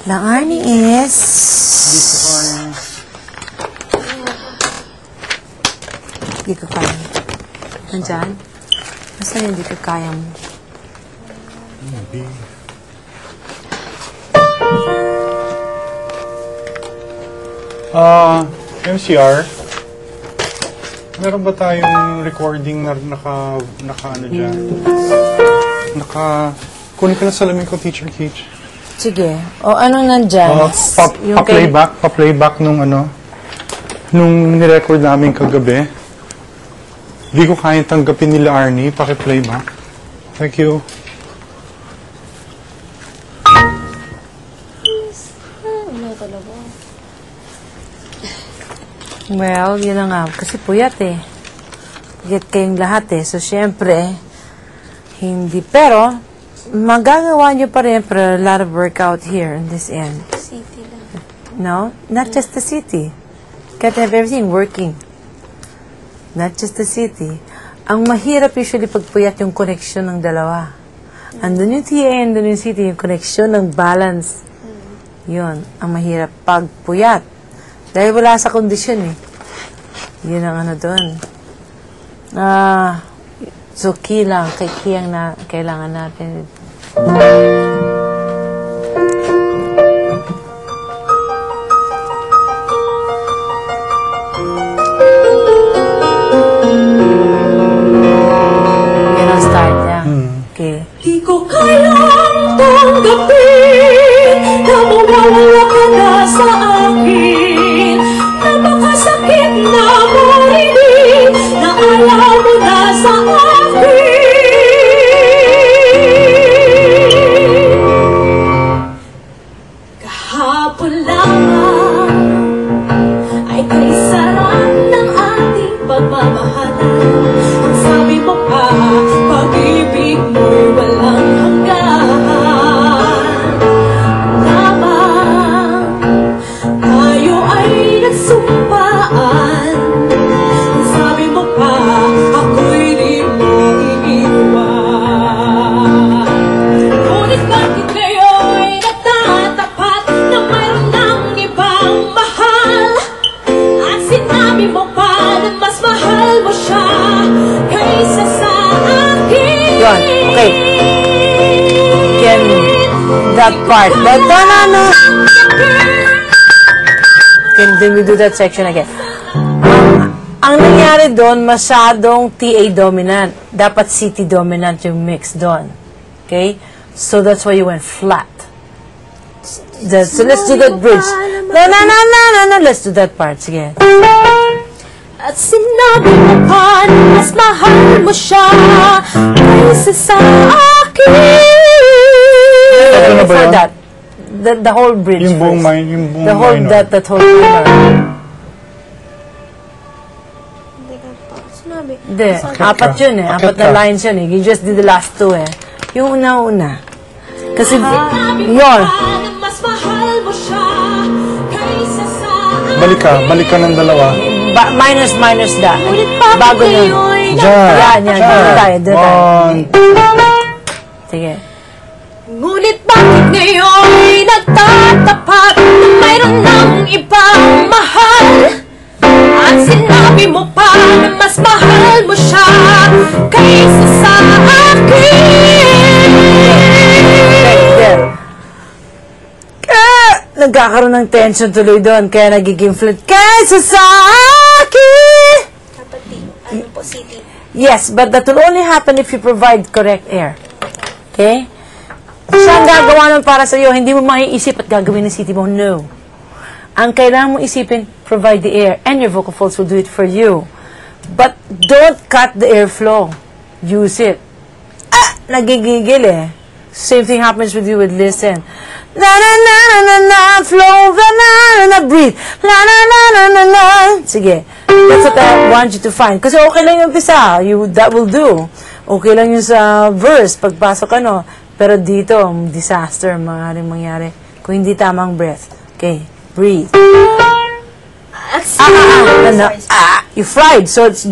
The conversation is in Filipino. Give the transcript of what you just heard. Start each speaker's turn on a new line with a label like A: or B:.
A: The Arnie is... Hindi ko kaya. Nandyan? Basta hindi ko kaya mo.
B: MCR, meron ba tayong recording na naka-ano dyan? Kunin ko na salamin ko, Teacher Keach.
A: Sige. O, anong nandyan?
B: Pa-playback nung nirecord namin kagabi. Hindi ko kaya tanggapin nila Arnie, paki-playback. Thank you.
A: Well, yun na nga. Kasi puyat eh. Puyat kayong lahat eh. So, syempre, hindi. Pero, magagawa nyo pa rin for a lot of work out here in this end.
C: City lang.
A: No? Not just the city. Got to have everything working. Not just the city. Ang mahirap usually pag puyat yung connection ng dalawa. Andun yung TA, andun yung city, yung connection ng balance. Yun. Ang mahirap pag puyat. Dahil wala sa kondisyon eh. Yun ang ano doon. So, key lang. Key ang kailangan natin. Yan ang start niya. Okay.
D: Di ko kayang tanggapin na mawawala ka na sa akin. Napakasakit na marinig na alam mo na sa akin. Kahapon lang ay kaisaran ng ating pagmamahalan. Ang sabi mo pa, pag-ibig mo'y walang hanggan. Lamang tayo ay nagsumpaan. Ang sabi mo pa, ako'y di mo iiwan. Ngunit bakit ngayon natatapat na mayroon ng ibang mahal? At sinabi mo pa na mas mahal mo siya kaysa sa akin.
A: Yun. Okay. Again, that part. No. Then we do that section again. Ang nangyari doon, masyadong TA dominant. Dapat CT dominant yung mix doon. Okay? So that's why you went flat. So let's do that bridge. No. Let's do that part. Sige.
D: At sinabi mo pa na mas mahal mo siya kaysa sa akin.
A: For that. The whole bridge.
B: Yung buong
A: the whole
B: minor.
A: that whole minor.
C: Hindi ka pa. Sinabi.
A: Hindi. Apat yun eh. Apat na lines yun eh. You just did the last two eh. Yung una-una. Kasi, yun.
D: Na mas mahal mo siya kaysa sa akin.
B: Balik ka ng dalawa.
A: Minus that. Bago yun.
B: Diyan.
A: Yan. Doon tayo. Sige.
D: Ngunit bakit ngayon'y nagtatapat na mayroon ng ibang mahal? At sinabi mo pa na mas mahal mo siya kaysa sa akin.
A: Nagkakaroon ng tension tuloy doon, kaya nagiging flat. Kaysa sa akin!
C: Dapat di. Ano po, city?
A: Yes, but that will only happen if you provide correct air. Okay? Siya ang gagawa nun para sa iyo, hindi mo maiisip at gagawin ng city mo. No. Ang kailangan mo isipin, provide the air, and your vocal folds will do it for you. But don't cut the airflow. Use it. Nagigigil eh. Same thing happens with you with listen. Na na na na na na, flow, na na na na, breathe. Na na na na na na. Sige. That's what I want you to find. Kasi okay lang yung umpisa. That will do. Okay lang yung sa verse, pagpasok ano. Pero dito, disaster maaaring mangyari kung hindi tamang breath. Okay, breathe. You fried, so it's